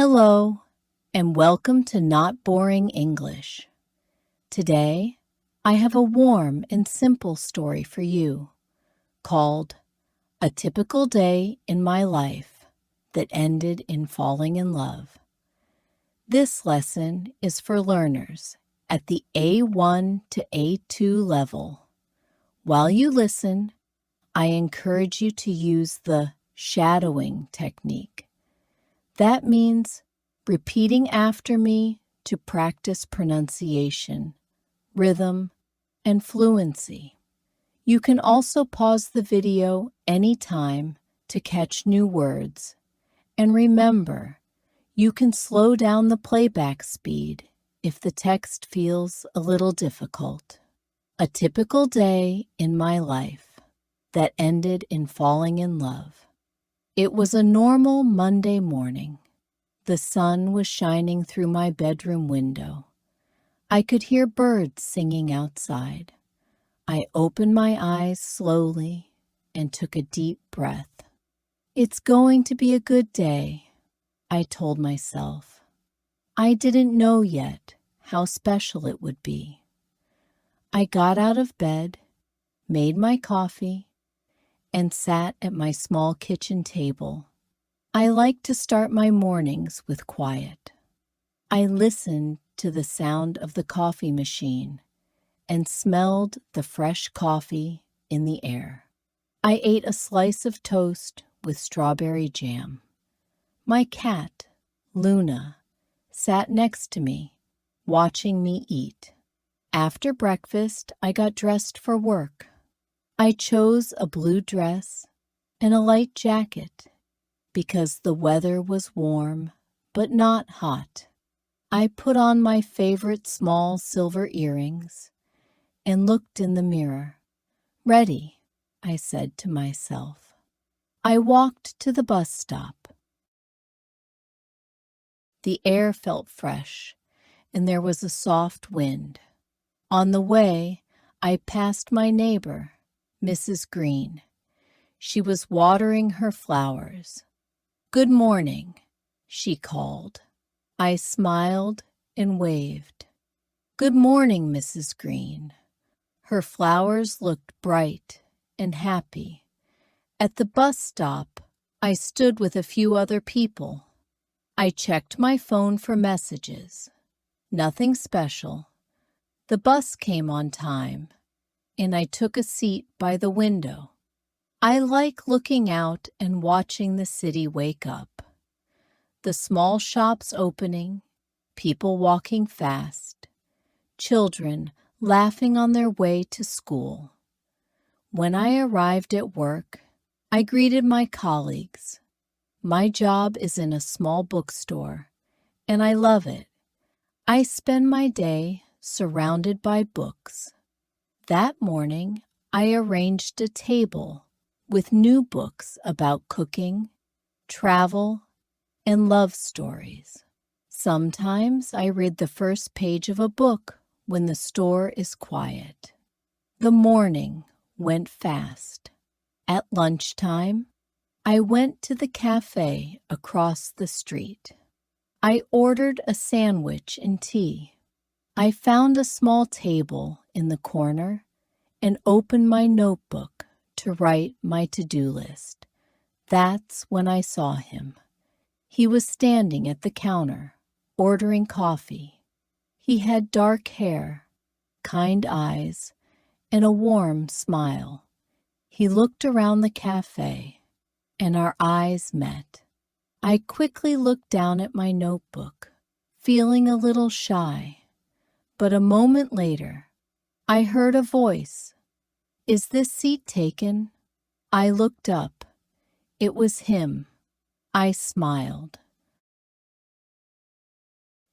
Hello, and welcome to Not Boring English. Today, I have a warm and simple story for you called A Typical Day in My Life That Ended in Falling in Love. This lesson is for learners at the A1 to A2 level. While you listen, I encourage you to use the shadowing technique. That means repeating after me to practice pronunciation, rhythm, and fluency. You can also pause the video anytime to catch new words. And remember, you can slow down the playback speed if the text feels a little difficult. A typical day in my life that ended in falling in love. It was a normal Monday morning. The sun was shining through my bedroom window. I could hear birds singing outside. I opened my eyes slowly and took a deep breath. It's going to be a good day, I told myself. I didn't know yet how special it would be. I got out of bed, made my coffee, and sat at my small kitchen table. I like to start my mornings with quiet. I listened to the sound of the coffee machine and smelled the fresh coffee in the air. I ate a slice of toast with strawberry jam. My cat, Luna, sat next to me, watching me eat. After breakfast, I got dressed for work. I chose a blue dress and a light jacket because the weather was warm but not hot. I put on my favorite small silver earrings and looked in the mirror. Ready, I said to myself. I walked to the bus stop. The air felt fresh and there was a soft wind. On the way, I passed my neighbor, Mrs. Green. She was watering her flowers. "Good morning," she called. I smiled and waved. "Good morning, Mrs. Green." Her flowers looked bright and happy. At the bus stop, I stood with a few other people. I checked my phone for messages. Nothing special. The bus came on time, and I took a seat by the window. I like looking out and watching the city wake up. The small shops opening, people walking fast, children laughing on their way to school. When I arrived at work, I greeted my colleagues. My job is in a small bookstore, and I love it. I spend my day surrounded by books. That morning, I arranged a table with new books about cooking, travel, and love stories. Sometimes I read the first page of a book when the store is quiet. The morning went fast. At lunchtime, I went to the cafe across the street. I ordered a sandwich and tea. I found a small table in the corner and opened my notebook to write my to-do list. That's when I saw him. He was standing at the counter, ordering coffee. He had dark hair, kind eyes, and a warm smile. He looked around the cafe, and our eyes met. I quickly looked down at my notebook, feeling a little shy. But a moment later, I heard a voice. "Is this seat taken?" I looked up. It was him. I smiled.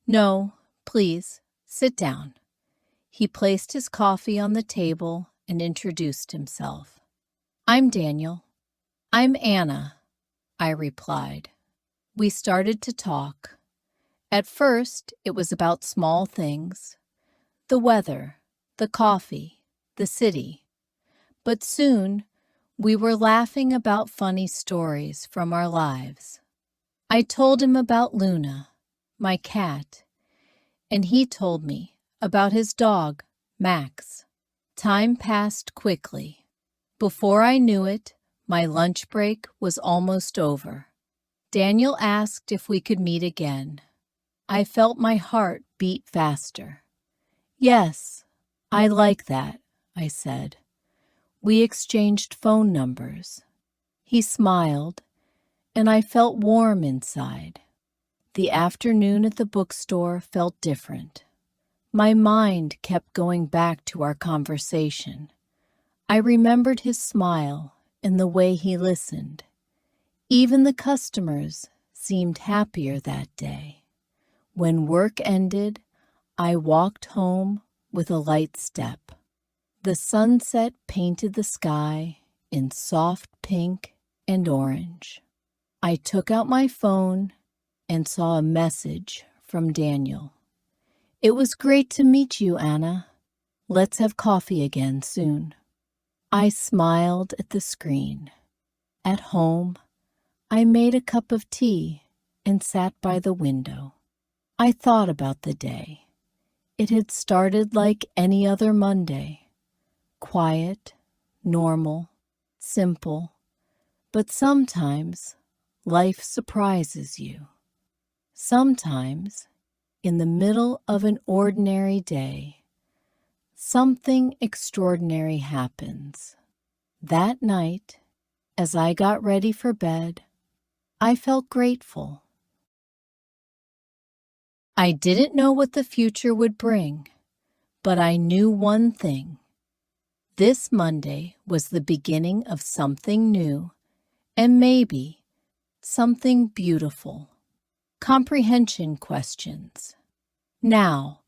"No, please, sit down." He placed his coffee on the table and introduced himself. "I'm Daniel." "I'm Anna," I replied. We started to talk. At first, it was about small things. The weather, the coffee, the city. But soon, we were laughing about funny stories from our lives. I told him about Luna, my cat, and he told me about his dog, Max. Time passed quickly. Before I knew it, my lunch break was almost over. Daniel asked if we could meet again. I felt my heart beat faster. Yes, I like that, I said. We exchanged phone numbers. He smiled, and I felt warm inside. The afternoon at the bookstore felt different. My mind kept going back to our conversation. I remembered his smile and the way he listened. Even the customers seemed happier that day. When work ended, I walked home with a light step. The sunset painted the sky in soft pink and orange. I took out my phone and saw a message from Daniel. It was great to meet you, Anna. Let's have coffee again soon. I smiled at the screen. At home, I made a cup of tea and sat by the window. I thought about the day. It had started like any other Monday. Quiet, normal, simple, but sometimes life surprises you. Sometimes, in the middle of an ordinary day, something extraordinary happens. That night, as I got ready for bed, I felt grateful. I didn't know what the future would bring, but I knew one thing. This Monday was the beginning of something new, and maybe something beautiful. Comprehension questions. Now,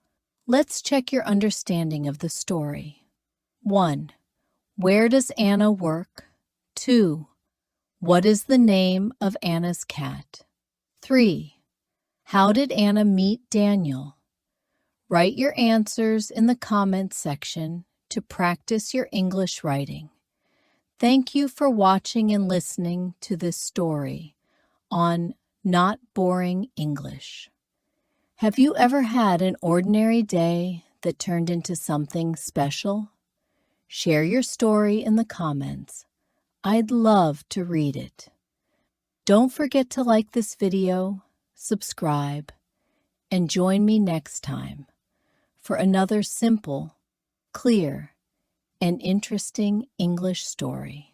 let's check your understanding of the story. 1. Where does Anna work? 2. What is the name of Anna's cat? 3. How did Anna meet Daniel? Write your answers in the comments section to practice your English writing. Thank you for watching and listening to this story on Not Boring English. Have you ever had an ordinary day that turned into something special? Share your story in the comments. I'd love to read it. Don't forget to like this video, subscribe, and join me next time for another simple, clear, and interesting English story.